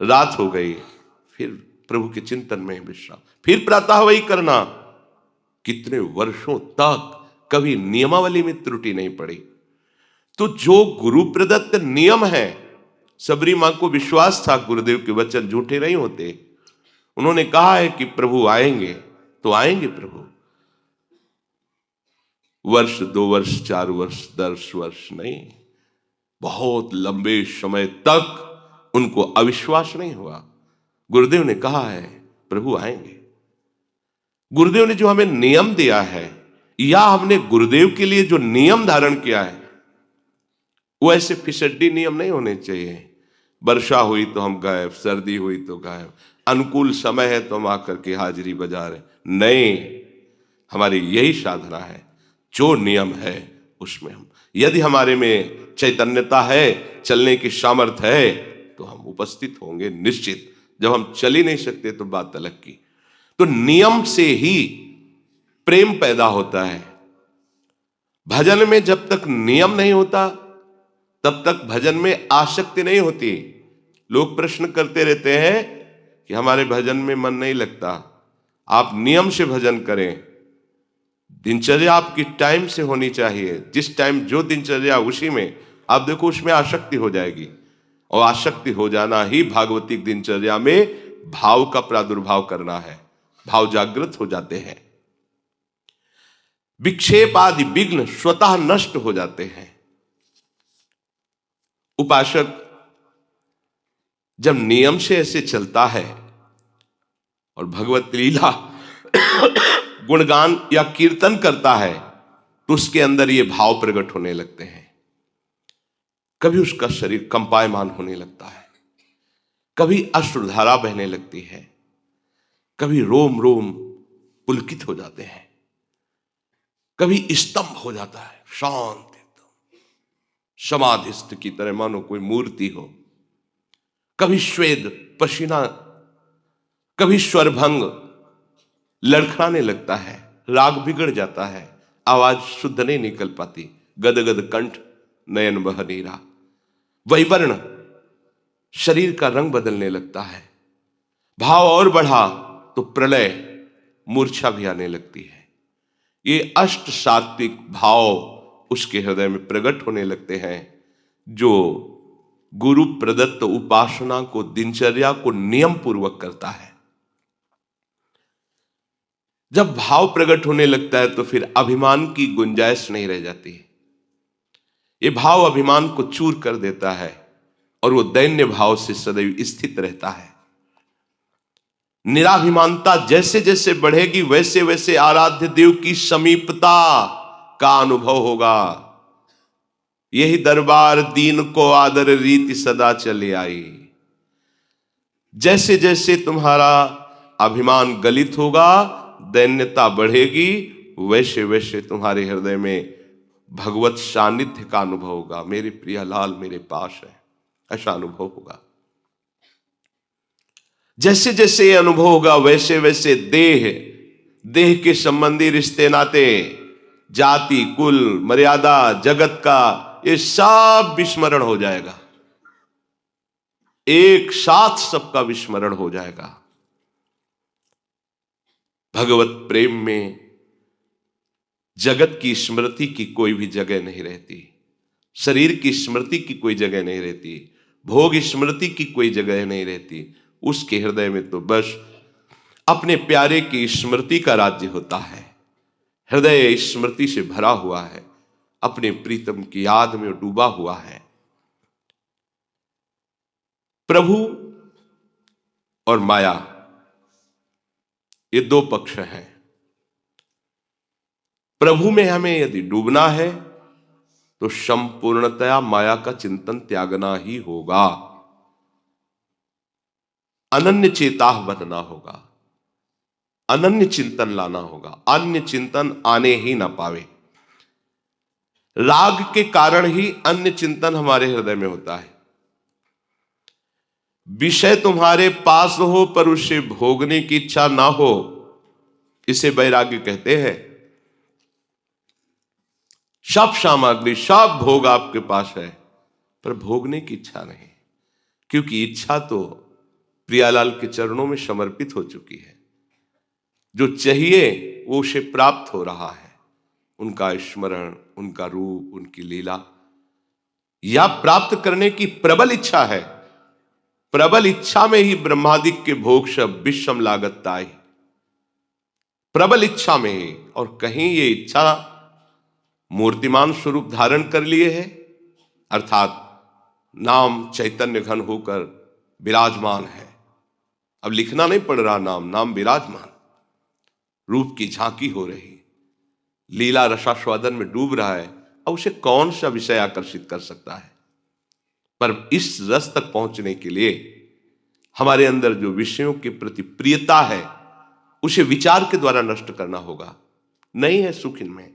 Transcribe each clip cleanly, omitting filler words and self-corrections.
रात हो गई, फिर प्रभु के चिंतन में विश्राम, फिर प्रातः वही करना। कितने वर्षों तक कभी नियमावली में त्रुटि नहीं पड़ी। तो जो गुरु प्रदत्त नियम है, सबरी मां को विश्वास था गुरुदेव के वचन झूठे नहीं होते। उन्होंने कहा है कि प्रभु आएंगे तो आएंगे प्रभु। वर्ष, 2 वर्ष, 4 वर्ष, 10 वर्ष नहीं, बहुत लंबे समय तक उनको अविश्वास नहीं हुआ। गुरुदेव ने कहा है प्रभु आएंगे। गुरुदेव ने जो हमें नियम दिया है, या हमने गुरुदेव के लिए जो नियम धारण किया है, वो ऐसे फिसड्डी नियम नहीं होने चाहिए। वर्षा हुई तो हम गायब, सर्दी हुई तो गायब, अनुकूल समय है तो हम आकर के हाजिरी बजा रहे। नहीं, हमारी यही साधना है, जो नियम है उसमें हम, यदि हमारे में चैतन्यता है, चलने की सामर्थ्य है, तो हम उपस्थित होंगे निश्चित। जब हम चल ही नहीं सकते तो बात अलग की। तो नियम से ही प्रेम पैदा होता है। भजन में जब तक नियम नहीं होता तब तक भजन में आसक्ति नहीं होती। लोग प्रश्न करते रहते हैं कि हमारे भजन में मन नहीं लगता। आप नियम से भजन करें, दिनचर्या आपकी टाइम से होनी चाहिए। जिस टाइम जो दिनचर्या उसी में आप देखो, उसमें आसक्ति हो जाएगी। और आसक्ति हो जाना ही भागवतिक दिनचर्या में भाव का प्रादुर्भाव करना है। भाव जागृत हो जाते हैं, विक्षेप आदि विघ्न स्वतः नष्ट हो जाते हैं। उपासक जब नियम से ऐसे चलता है और भगवत लीला गुणगान या कीर्तन करता है, तो उसके अंदर ये भाव प्रकट होने लगते हैं। कभी उसका शरीर कंपायमान होने लगता है, कभी अश्रुधारा बहने लगती है, कभी रोम रोम पुलकित हो जाते हैं, कभी स्तंभ हो जाता है, शांत एकदम समाधिस्थ की तरह, मानो कोई मूर्ति हो। कभी श्वेद पसीना, कभी स्वरभंग लड़खड़ाने लगता है, राग बिगड़ जाता है, आवाज शुद्ध नहीं निकल पाती, गदगद कंठ, नयन बह नीरा, वैवर्ण, शरीर का रंग बदलने लगता है। भाव और बढ़ा तो प्रलय, मूर्छा भी आने लगती है। ये अष्ट सात्विक भाव उसके हृदय में प्रकट होने लगते हैं, जो गुरु प्रदत्त उपासना को, दिनचर्या को नियम पूर्वक करता है। जब भाव प्रकट होने लगता है तो फिर अभिमान की गुंजाइश नहीं रह जाती। ये भाव अभिमान को चूर कर देता है और वो दैन्य भाव से सदैव स्थित रहता है। निराभिमानता जैसे जैसे बढ़ेगी वैसे वैसे आराध्य देव की समीपता का अनुभव होगा। यही दरबार दीन को आदर रीति सदा चली आई। जैसे जैसे तुम्हारा अभिमान गलित होगा, दैन्यता बढ़ेगी, वैसे वैसे तुम्हारे हृदय में भगवत सानिध्य का अनुभव होगा। मेरे प्रिय लाल मेरे पास है, ऐसा अनुभव होगा। जैसे जैसे ये अनुभव होगा वैसे वैसे देह के संबंधी रिश्ते नाते, जाति, कुल, मर्यादा, जगत का, ये सब विस्मरण हो जाएगा। एक साथ सबका विस्मरण हो जाएगा। भगवत प्रेम में जगत की स्मृति की कोई भी जगह नहीं रहती, शरीर की स्मृति की कोई जगह नहीं रहती, भोग स्मृति की कोई जगह नहीं रहती। उसके हृदय में तो बस अपने प्यारे की स्मृति का राज्य होता है। हृदय स्मृति से भरा हुआ है, अपने प्रीतम की याद में डूबा हुआ है। प्रभु और माया, ये दो पक्ष हैं। प्रभु में हमें यदि डूबना है तो संपूर्णतया माया का चिंतन त्यागना ही होगा, अनन्य चेताह बनना होगा, अनन्य चिंतन लाना होगा। अन्य चिंतन आने ही ना पावे। राग के कारण ही अन्य चिंतन हमारे हृदय में होता है। विषय तुम्हारे पास हो पर उसे भोगने की इच्छा ना हो, इसे वैराग्य कहते हैं। सब सामग्री, सब भोग आपके पास है पर भोगने की इच्छा नहीं, क्योंकि इच्छा तो प्रियालाल के चरणों में समर्पित हो चुकी है। जो चाहिए वो उसे प्राप्त हो रहा है। उनका स्मरण, उनका रूप, उनकी लीला, या प्राप्त करने की प्रबल इच्छा है। प्रबल इच्छा में ही ब्रह्मादिक के भोग सब विषम लागत ताई। प्रबल इच्छा में ही। और कहीं ये इच्छा मूर्तिमान स्वरूप धारण कर लिए है, अर्थात नाम चैतन्य घन होकर विराजमान है। अब लिखना नहीं पड़ रहा, नाम नाम विराजमान, रूप की झांकी हो रही, लीला रसास्वादन में डूब रहा है। अब उसे कौन सा विषय आकर्षित कर सकता है? पर इस रस तक पहुंचने के लिए हमारे अंदर जो विषयों के प्रति प्रियता है उसे विचार के द्वारा नष्ट करना होगा। नहीं है सुख इनमें,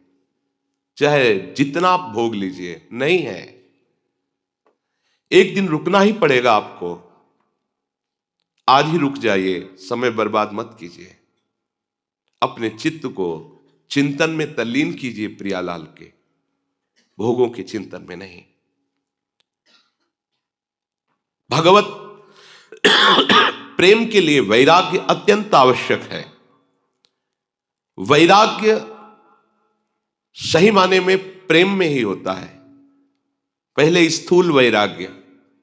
चाहे जितना आप भोग लीजिए, नहीं है। एक दिन रुकना ही पड़ेगा आपको। आज ही रुक जाइए, समय बर्बाद मत कीजिए। अपने चित्त को चिंतन में तल्लीन कीजिए, प्रियालाल के भोगों के चिंतन में नहीं। भगवत प्रेम के लिए वैराग्य अत्यंत आवश्यक है। वैराग्य सही माने में प्रेम में ही होता है। पहले स्थूल वैराग्य,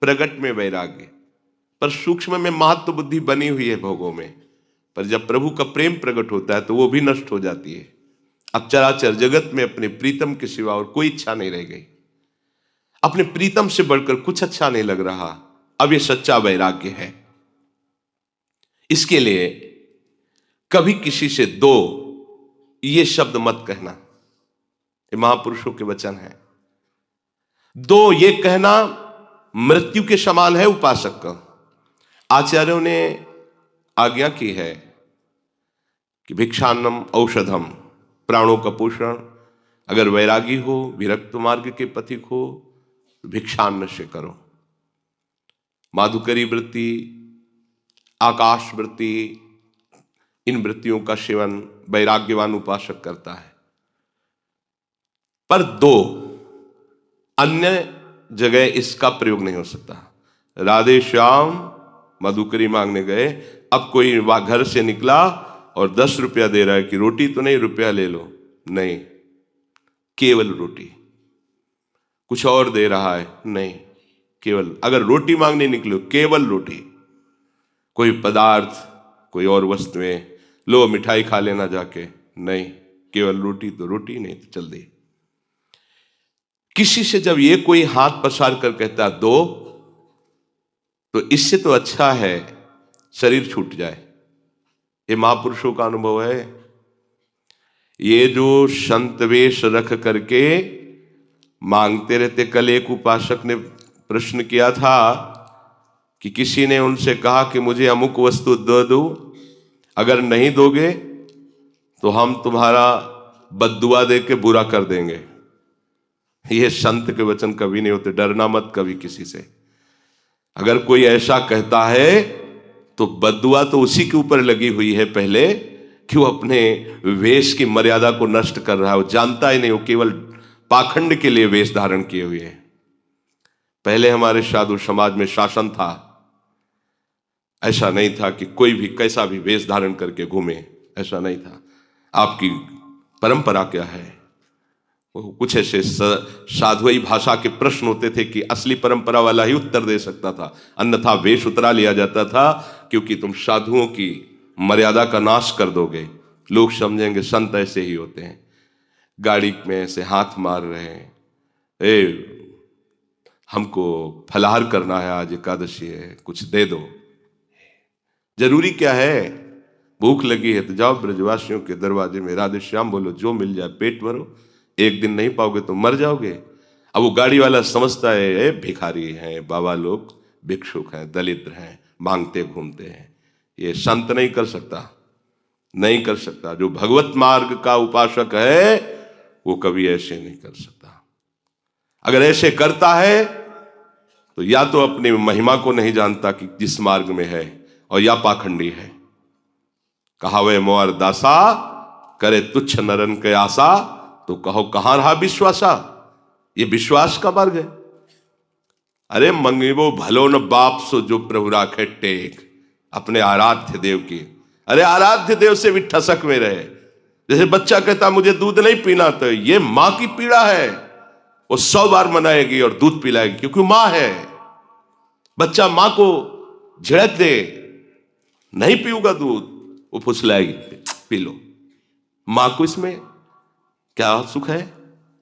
प्रकट में वैराग्य, पर सूक्ष्म में महत्व बुद्धि बनी हुई है भोगों में। पर जब प्रभु का प्रेम प्रकट होता है तो वो भी नष्ट हो जाती है। अब चराचर जगत में अपने प्रीतम के सिवा और कोई इच्छा नहीं रह गई। अपने प्रीतम से बढ़कर कुछ अच्छा नहीं लग रहा। अब ये सच्चा वैराग्य है। इसके लिए कभी किसी से दो ये शब्द मत कहना। ये महापुरुषों के वचन है। दो ये कहना मृत्यु के समान है उपासक का। आचार्यों ने आज्ञा की है कि भिक्षान्नम औषधम, प्राणों का पोषण। अगर वैरागी हो, विरक्त मार्ग के पथिक हो, तो भिक्षान्न से करो। माधुकरी वृत्ति, आकाश वृत्ति, इन वृत्तियों का सेवन वैराग्यवान उपासक करता है। पर दो अन्य जगह इसका प्रयोग नहीं हो सकता। राधे श्याम मधुकरी मांगने गए, अब कोई घर से निकला और 10 रुपया दे रहा है कि रोटी तो नहीं, रुपया ले लो, नहीं, केवल रोटी। कुछ और दे रहा है, नहीं, केवल। अगर रोटी मांगने निकलो, केवल रोटी। कोई पदार्थ, कोई और वस्तुएं, लो मिठाई खा लेना जाके, नहीं, केवल रोटी तो रोटी, नहीं तो चल दे। किसी से जब ये कोई हाथ पसार कर कहता दो, तो इससे तो अच्छा है शरीर छूट जाए। ये महापुरुषों का अनुभव है। ये जो संत वेश रख करके मांगते रहते। कल एक उपासक ने प्रश्न किया था कि किसी ने उनसे कहा कि मुझे अमुक वस्तु दे दो, अगर नहीं दोगे तो हम तुम्हारा बद्दुआ दे के बुरा कर देंगे। ये संत के वचन कभी नहीं होते। डरना मत कभी किसी से। अगर कोई ऐसा कहता है तो बद्दुआ तो उसी के ऊपर लगी हुई है पहले, कि वो अपने वेश की मर्यादा को नष्ट कर रहा है। वो जानता ही नहीं, वो केवल पाखंड के लिए वेश धारण किए हुए है। पहले हमारे साधु समाज में शासन था। ऐसा नहीं था कि कोई भी कैसा भी वेश धारण करके घूमे, ऐसा नहीं था। आपकी परंपरा क्या है? कुछ ऐसे साधुई भाषा के प्रश्न होते थे कि असली परंपरा वाला ही उत्तर दे सकता था, अन्यथा वेश उतरा लिया जाता था। क्योंकि तुम साधुओं की मर्यादा का नाश कर दोगे, लोग समझेंगे संत ऐसे ही होते हैं। गाड़ी में ऐसे हाथ मार रहे हैं, हमको फलाहार करना है, आज एकादशी है, कुछ दे दो। जरूरी क्या है? भूख लगी है तो जाओ ब्रजवासियों के दरवाजे में राधे श्याम बोलो, जो मिल जाए पेट भरो। एक दिन नहीं पाओगे तो मर जाओगे। अब वो गाड़ी वाला समझता है भिखारी हैं, बाबा लोग भिक्षुक हैं, दलित हैं, मांगते घूमते हैं। ये संत नहीं कर सकता, नहीं कर सकता। जो भगवत मार्ग का उपासक है वो कभी ऐसे नहीं कर सकता। अगर ऐसे करता है तो या तो अपनी महिमा को नहीं जानता कि जिस मार्ग में है, और या पाखंडी है। कहावे मोर दासा करे तुच्छ नरन के आशा, तो कहो कहां रहा विश्वासा। ये विश्वास का मार्ग है। अरे मंगेबो भलो न बाप सो जो प्रभु राखे टेक। अपने आराध्य देव की। अरे आराध्य देव से भी ठसक में रहे। जैसे बच्चा कहता मुझे दूध नहीं पीना, तो ये मां की पीड़ा है, वो 100 बार मनाएगी और दूध पिलाएगी, क्योंकि मां है। बच्चा मां को झिड़क दे, नहीं पीऊंगा दूध, वो फुसलाएगी, पी लो। मां को इसमें क्या सुख है?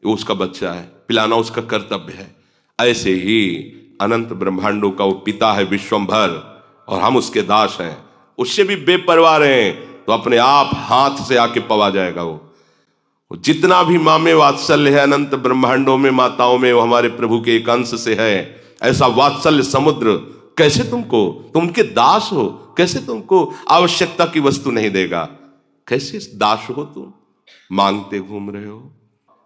वो उसका बच्चा है, पिलाना उसका कर्तव्य है। ऐसे ही अनंत ब्रह्मांडों का वो पिता है विश्वंभर, और हम उसके दास हैं। उससे भी बेपरवाह रहें तो अपने आप हाथ से आके पवा जाएगा। वो जितना भी माँ में वात्सल्य है अनंत ब्रह्मांडों में, माताओं में, वो हमारे प्रभु के एक अंश से है। ऐसा वात्सल्य समुद्र कैसे तुम उनके दास हो, कैसे तुमको आवश्यकता की वस्तु नहीं देगा? कैसे दास हो तुम, मांगते घूम रहे हो?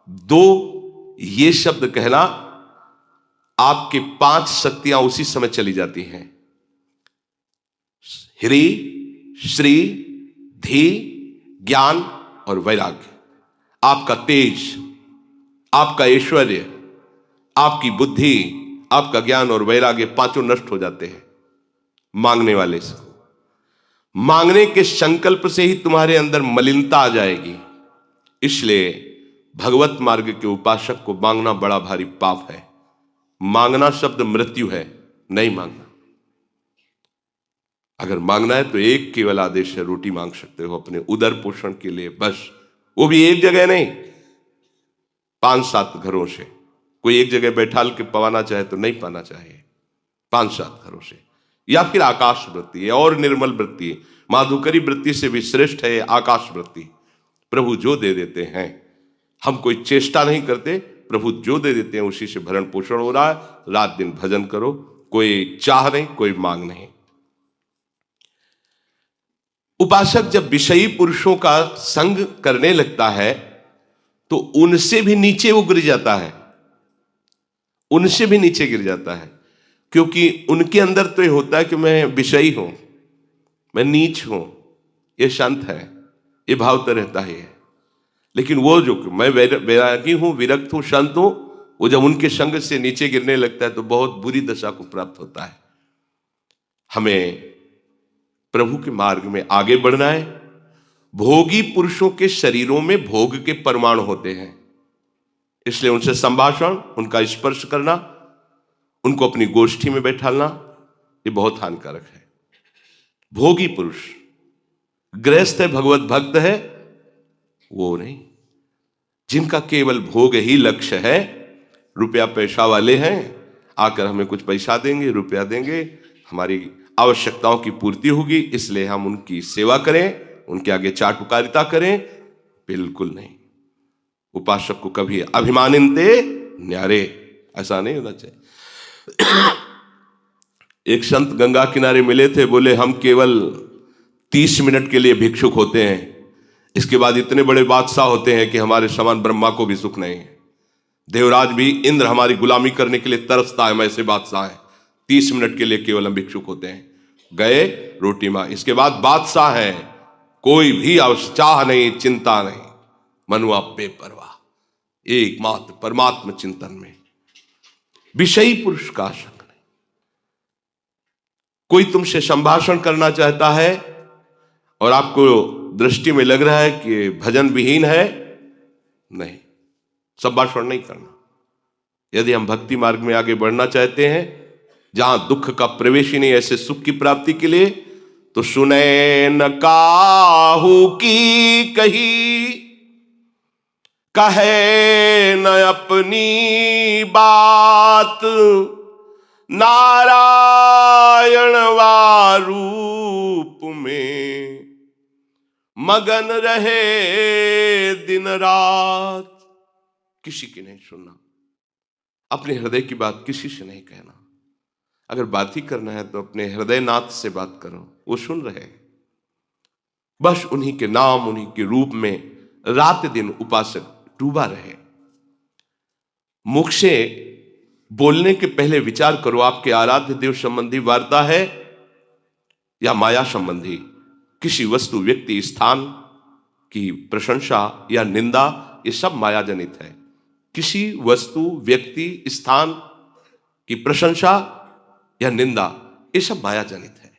दो ये शब्द कहना, आपके 5 शक्तियां उसी समय चली जाती हैं। ह्री, श्री, धी, ज्ञान और वैराग्य। आपका तेज, आपका ऐश्वर्य, आपकी बुद्धि, आपका ज्ञान और वैराग्य, पांचों नष्ट हो जाते हैं मांगने वाले से। मांगने के संकल्प से ही तुम्हारे अंदर मलिनता आ जाएगी। इसलिए भगवत मार्ग के उपासक को मांगना बड़ा भारी पाप है। मांगना शब्द मृत्यु है, नहीं मांगना। अगर मांगना है तो एक केवल आदेश है, रोटी मांग सकते हो अपने उदर पोषण के लिए, बस। वो भी एक जगह नहीं, 5-7 घरों से। कोई एक जगह बैठाल के पवाना चाहे तो नहीं पाना चाहिए, 5-7 घरों से। या फिर आकाश वृत्ति है, और निर्मल वृत्ति है, माधुकरी वृत्ति से भी श्रेष्ठ है आकाश वृत्ति। प्रभु जो दे देते हैं, हम कोई चेष्टा नहीं करते, प्रभु जो दे देते हैं उसी से भरण पोषण हो रहा है। रात दिन भजन करो, कोई चाह नहीं, कोई मांग नहीं। उपासक जब विषयी पुरुषों का संग करने लगता है तो उनसे भी नीचे वो गिर जाता है, उनसे भी नीचे गिर जाता है। क्योंकि उनके अंदर तो ये होता है कि मैं विषयी हूं, मैं नीच हूं, ये शांत है, ये भाव तो रहता ही है। लेकिन वो जो मैं वैरागी हूं, विरक्त हूं, शांत हूं, वो जब उनके संग से नीचे गिरने लगता है तो बहुत बुरी दशा को प्राप्त होता है। हमें प्रभु के मार्ग में आगे बढ़ना है। भोगी पुरुषों के शरीरों में भोग के परमाणु होते हैं, इसलिए उनसे संभाषण, उनका स्पर्श करना, उनको अपनी गोष्ठी में बैठालना, ये बहुत हानिकारक है। भोगी पुरुष, गृहस्थ है, भगवत भक्त है, वो नहीं। जिनका केवल भोग ही लक्ष्य है, रुपया पैसा वाले हैं, आकर हमें कुछ पैसा देंगे, रुपया देंगे, हमारी आवश्यकताओं की पूर्ति होगी, इसलिए हम उनकी सेवा करें, उनके आगे चाटुकारिता करें, बिल्कुल नहीं। उपासक को कभी अभिमानिनते न्यारे, ऐसा नहीं होना चाहिए। एक संत गंगा किनारे मिले थे, बोले हम केवल 30 मिनट के लिए भिक्षुक होते हैं, इसके बाद इतने बड़े बादशाह होते हैं कि हमारे समान ब्रह्मा को भी सुख नहीं है। देवराज भी, इंद्र हमारी गुलामी करने के लिए तरसता है, हम ऐसे बादशाह हैं। 30 मिनट के लिए केवल हम भिक्षुक होते हैं, गए रोटी मां, इसके बाद बादशाह है, कोई भी चाह नहीं, चिंता नहीं, मनुआ बेपरवाह, एकमात्र परमात्मा चिंतन में, विषयी पुरुष का आशंक नहीं। कोई तुमसे संभाषण करना चाहता है और आपको दृष्टि में लग रहा है कि भजन विहीन है, नहीं, संभाषण नहीं करना। यदि हम भक्ति मार्ग में आगे बढ़ना चाहते हैं, जहां दुख का प्रवेश ही नहीं, ऐसे सुख की प्राप्ति के लिए, तो सुने न काहू की कही, कहे न अपनी बात, नारायण वा रूप में मगन रहे दिन रात। किसी की नहीं सुनना, अपने हृदय की बात किसी से नहीं कहना। अगर बात ही करना है तो अपने हृदयनाथ से बात करो, वो सुन रहे हैं। बस उन्हीं के नाम, उन्हीं के रूप में रात दिन उपासक डूबा रहे। मुख से बोलने के पहले विचार करो, आपके आराध्य देव संबंधी वार्ता है या माया संबंधी, किसी वस्तु, व्यक्ति, स्थान की प्रशंसा या निंदा, ये सब माया जनित है। किसी वस्तु, व्यक्ति, स्थान की प्रशंसा या निंदा, ये सब माया जनित है।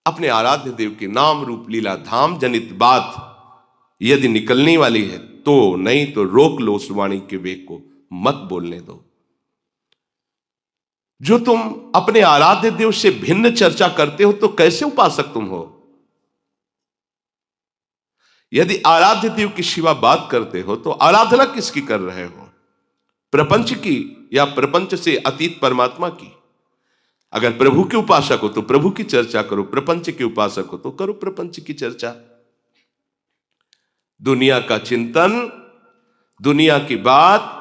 अपने आराध्य देव के नाम रूप लीला धाम जनित बात यदि निकलने वाली है तो, नहीं तो रोक लो उस वाणी के वेग को, मत बोलने दो। जो तुम अपने आराध्य देव से भिन्न चर्चा करते हो तो कैसे उपासक तुम हो? यदि आराध्य देव की सिवा बात करते हो तो आराधना किसकी कर रहे हो? प्रपंच की या प्रपंच से अतीत परमात्मा की? अगर प्रभु के उपासक हो तो प्रभु की चर्चा करो, प्रपंच के उपासक हो तो करो प्रपंच की चर्चा। दुनिया का चिंतन, दुनिया की बात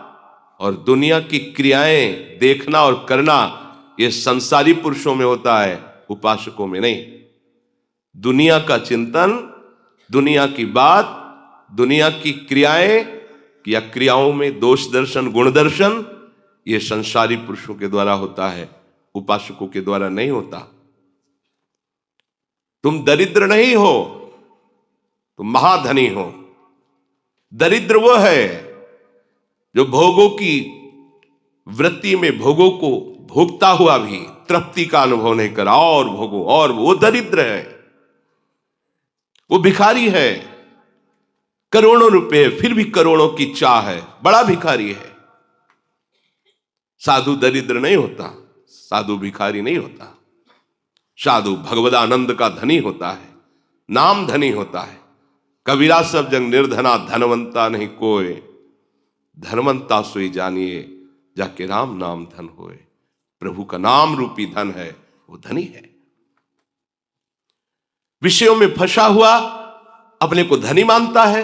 और दुनिया की क्रियाएं देखना और करना यह संसारी पुरुषों में होता है, उपासकों में नहीं। दुनिया का चिंतन, दुनिया की बात, दुनिया की क्रियाएं या क्रियाओं में दोष दर्शन, गुण दर्शन, यह संसारी पुरुषों के द्वारा होता है, उपासकों के द्वारा नहीं होता। तुम दरिद्र नहीं हो, तुम महाधनी हो। दरिद्र वो है जो भोगों की वृत्ति में भोगों को भोगता हुआ भी तृप्ति का अनुभव नहीं करा, और भोगो, और वो दरिद्र है, वो भिखारी है। करोड़ों रुपए फिर भी करोड़ों की चाह है, बड़ा भिखारी है। साधु दरिद्र नहीं होता, साधु भिखारी नहीं होता। साधु भगवदानंद का धनी होता है, नाम धनी होता है। कबीरा सब जंग निर्धना, धनवंता नहीं कोय, धनवंता सोई जानिए जाके राम नाम धन होए। प्रभु का नाम रूपी धन है, वो धनी है। विषयों में फंसा हुआ अपने को धनी मानता है,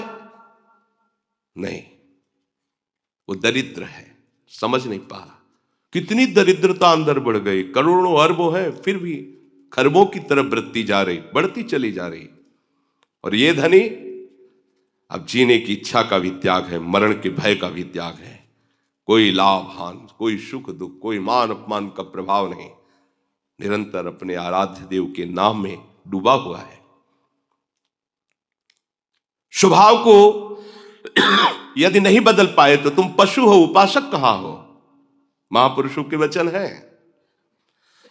नहीं, वो दरिद्र है, समझ नहीं पा रहा। कितनी दरिद्रता अंदर बढ़ गई, करोड़ों अरबों है फिर भी खरबों की तरफ वृत्ति जा रही, बढ़ती चली जा रही। और ये धनी अब जीने की इच्छा का भी त्याग है, मरण के भय का भी त्याग है। कोई लाभ हान, कोई सुख दुख, कोई मान अपमान का प्रभाव नहीं, निरंतर अपने आराध्य देव के नाम में डूबा हुआ है। स्वभाव को यदि नहीं बदल पाए तो तुम पशु हो, उपासक कहां हो? महापुरुषों के वचन है,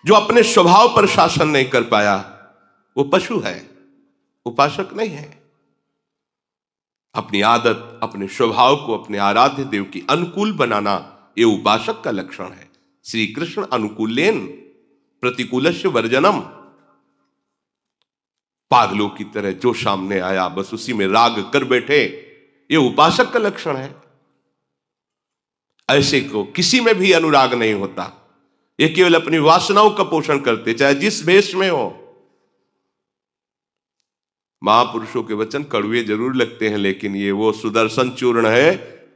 जो अपने स्वभाव पर शासन नहीं कर पाया वो पशु है, उपासक नहीं है। अपनी आदत, अपने स्वभाव को अपने आराध्य देव की अनुकूल बनाना ये उपासक का लक्षण है। श्री कृष्ण अनुकूलेन प्रतिकूलस्य वर्जनम। पागलों की तरह जो सामने आया बस उसी में राग कर बैठे, ये उपासक का लक्षण है। ऐसे को किसी में भी अनुराग नहीं होता, ये केवल अपनी वासनाओं का पोषण करते, चाहे जिस भेष में हो। महापुरुषों के वचन कड़वे जरूर लगते हैं, लेकिन ये वो सुदर्शन चूर्ण है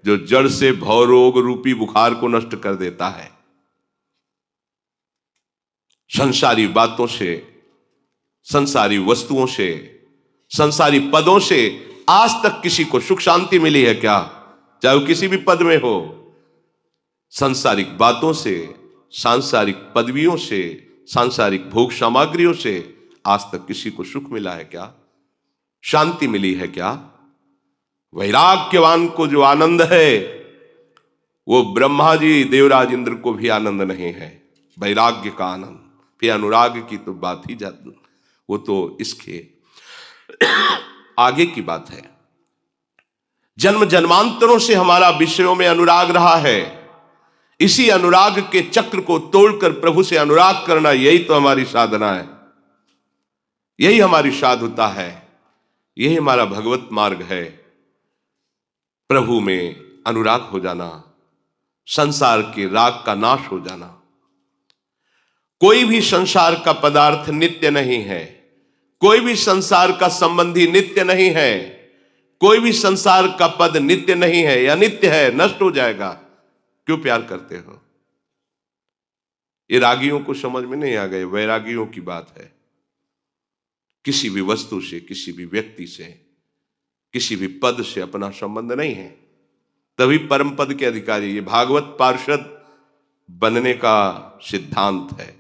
जो जड़ से भवरोग रूपी बुखार को नष्ट कर देता है। संसारी बातों से, संसारी वस्तुओं से, संसारी पदों से आज तक किसी को सुख शांति मिली है क्या? चाहे वो किसी भी पद में हो। सांसारिक बातों से, सांसारिक पदवियों से, सांसारिक भोग सामग्रियों से आज तक किसी को सुख मिला है क्या? शांति मिली है क्या? वैराग्यवान को जो आनंद है वो ब्रह्मा जी देवराज इंद्र को भी आनंद नहीं है, वैराग्य का आनंद। फिर अनुराग की तो बात ही जाती, वो तो इसके आगे की बात है। जन्म जन्मांतरों से हमारा विषयों में अनुराग रहा है, इसी अनुराग के चक्र को तोड़कर प्रभु से अनुराग करना, यही तो हमारी साधना है, यही हमारी साधुता है, यही हमारा भगवत मार्ग है। प्रभु में अनुराग हो जाना, संसार के राग का नाश हो जाना। कोई भी संसार का पदार्थ नित्य नहीं है, कोई भी संसार का संबंधी नित्य नहीं है, कोई भी संसार का पद नित्य नहीं है या नित्य है, नष्ट हो जाएगा। क्यों प्यार करते हो? ये रागियों को समझ में नहीं आ गए, वैरागियों की बात है। किसी भी वस्तु से, किसी भी व्यक्ति से, किसी भी पद से अपना संबंध नहीं है, तभी परम पद के अधिकारी। ये भागवत पार्षद बनने का सिद्धांत है,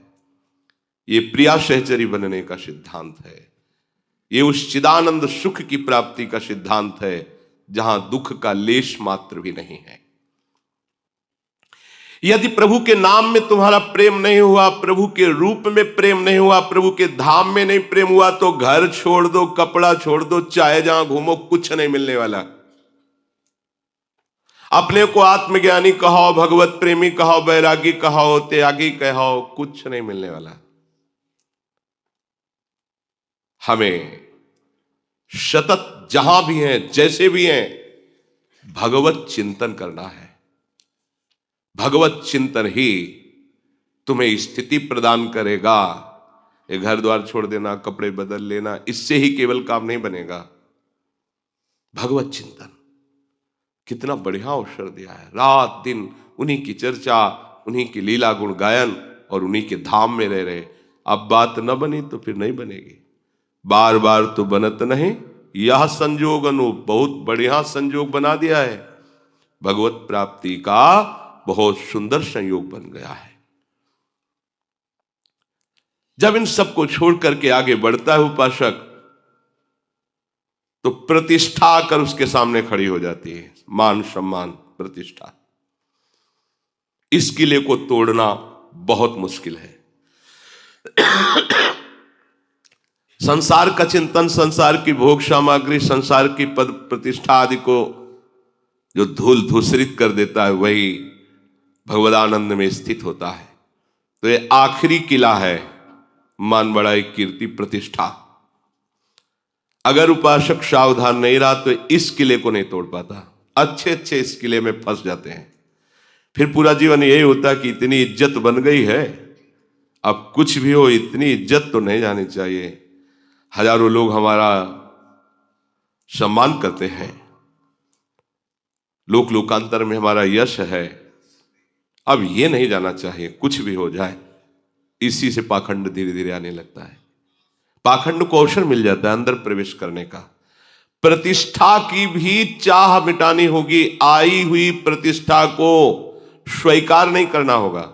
ये प्रिया सहचरी बनने का सिद्धांत है, ये उस चिदानंद सुख की प्राप्ति का सिद्धांत है जहां दुख का लेश मात्र भी नहीं है। यदि प्रभु के नाम में तुम्हारा प्रेम नहीं हुआ, प्रभु के रूप में प्रेम नहीं हुआ, प्रभु के धाम में नहीं प्रेम हुआ, तो घर छोड़ दो, कपड़ा छोड़ दो, चाहे जहां घूमो, कुछ नहीं मिलने वाला। अपने को आत्मज्ञानी कहो, भगवत प्रेमी कहो, बैरागी कहो, त्यागी कहो, कुछ नहीं मिलने वाला। हमें सतत जहां भी हैं, जैसे भी हैं, भगवत चिंतन करना है। भगवत चिंतन ही तुम्हें स्थिति प्रदान करेगा। ये घर द्वार छोड़ देना, कपड़े बदल लेना, इससे ही केवल काम नहीं बनेगा। भगवत चिंतन कितना बढ़िया अवसर दिया है। रात दिन उन्हीं की चर्चा, उन्हीं की लीला गुण गायन और उन्हीं के धाम में रह रहे। अब बात न बनी तो फिर नहीं बनेगी। बार बार तो बनत नहीं, यह संजोग अनु, बहुत बढ़िया संजोग बना दिया है। भगवत प्राप्ति का बहुत सुंदर संयोग बन गया है। जब इन सबको छोड़ करके आगे बढ़ता है उपासक, तो प्रतिष्ठा आकर उसके सामने खड़ी हो जाती है। मान सम्मान प्रतिष्ठा, इस किले को तोड़ना बहुत मुश्किल है। संसार का चिंतन, संसार की भोग सामग्री, संसार की पद प्रतिष्ठा आदि को जो धूल धूसरित कर देता है, वही भगवदानंद में स्थित होता है। तो ये आखिरी किला है, मान बड़ाई कीर्ति प्रतिष्ठा। अगर उपासक सावधान नहीं रहा तो इस किले को नहीं तोड़ पाता। अच्छे अच्छे इस किले में फंस जाते हैं। फिर पूरा जीवन यही होता कि इतनी इज्जत बन गई है, अब कुछ भी हो इतनी इज्जत तो नहीं जानी चाहिए। हजारों लोग हमारा सम्मान करते हैं, लोक लोकांतर में हमारा यश है, अब ये नहीं जाना चाहिए कुछ भी हो जाए। इसी से पाखंड धीरे धीरे आने लगता है। पाखंड को अवसर मिल जाता है अंदर प्रवेश करने का। प्रतिष्ठा की भी चाह मिटानी होगी। आई हुई प्रतिष्ठा को स्वीकार नहीं करना होगा।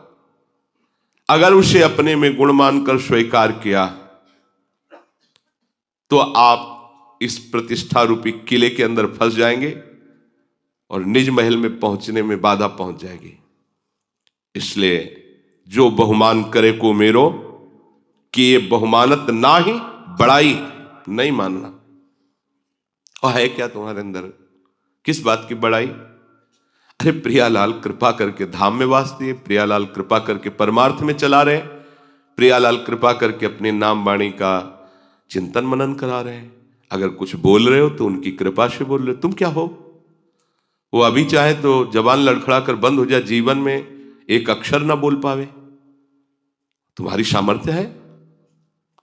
अगर उसे अपने में गुण मानकर स्वीकार किया तो आप इस प्रतिष्ठा रूपी किले के अंदर फंस जाएंगे और निज महल में पहुंचने में बाधा पहुंच जाएगी। इसलिए जो बहुमान करे को मेरो, कि ये बहुमानत ना ही बड़ाई नहीं मानना। और है क्या तुम्हारे अंदर, किस बात की बड़ाई? अरे प्रियालाल कृपा करके धाम में वास दिए, प्रियालाल कृपा करके परमार्थ में चला रहे, प्रियालाल कृपा करके अपने नाम वाणी का चिंतन मनन करा रहे हैं। अगर कुछ बोल रहे हो तो उनकी कृपा से बोल रहे हो। तुम क्या हो? वो अभी चाहे तो जबान लड़खड़ा कर बंद हो जाए, जीवन में एक अक्षर ना बोल पावे। तुम्हारी सामर्थ्य है?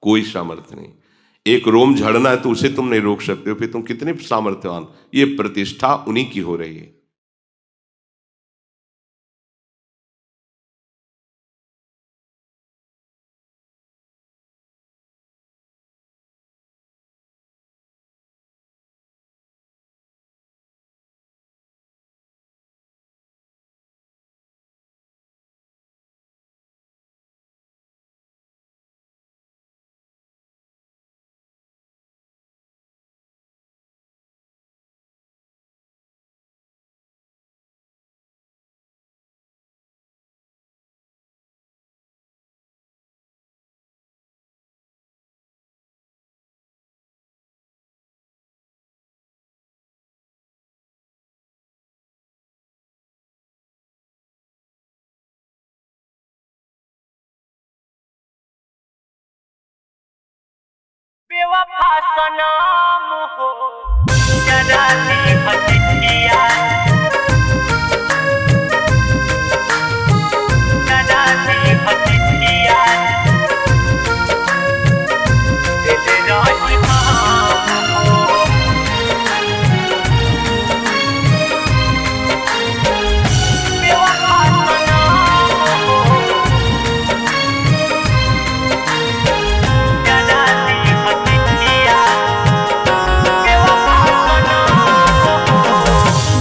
कोई सामर्थ्य नहीं। एक रोम झड़ना है तो उसे तुम नहीं रोक सकते हो, फिर तुम कितने सामर्थ्यवान। ये प्रतिष्ठा उन्हीं की हो रही है। बेवफा सनम हो जरा सी हटिया, जरा सी हटिया दिल राही हो। बेवफा सनम हो जरा सी हटिया, बेवफा सनम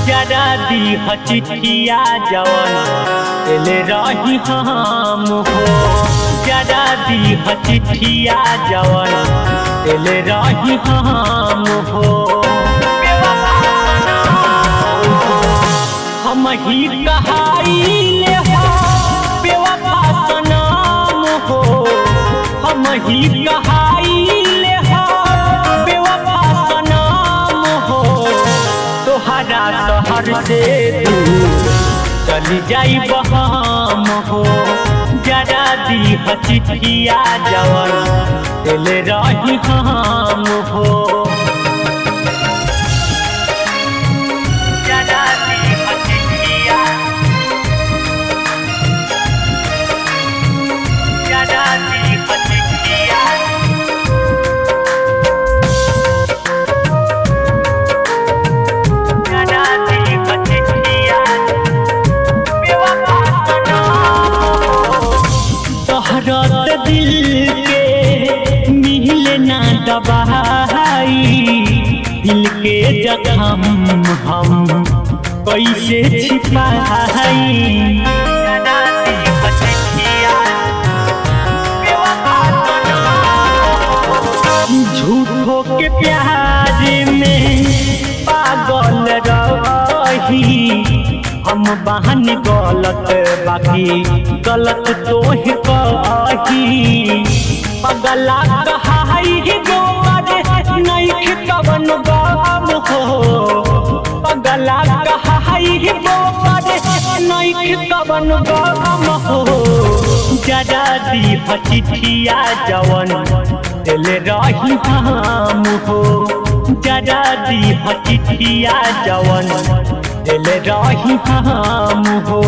जरा दी हचिठिया जवन दिल राही हम हो। जरा दी हचिठिया जवन दिल राही हम हो। हम ही कहाई ले हो ही कहाइले हो बेवफा सनम हो तोहरा शहर से चली जाई बहम हो जरा दी चिट्ठिया जवन दिल रही हम हो दिल के मिले ना दबाई दिल के जख्म हम कैसे छिपाई झूठों के प्यार में पागल रही हम बहन गलत बाकी गलत तो ही कही पगला कहाई गोबर नहीं कवन गम हो पगला कहाई गोबर नहीं कवन गम हो जरा दी चिट्ठिया जवन दिल रही हम हो जरा दी चिट्ठिया जवन दिल रही हम हो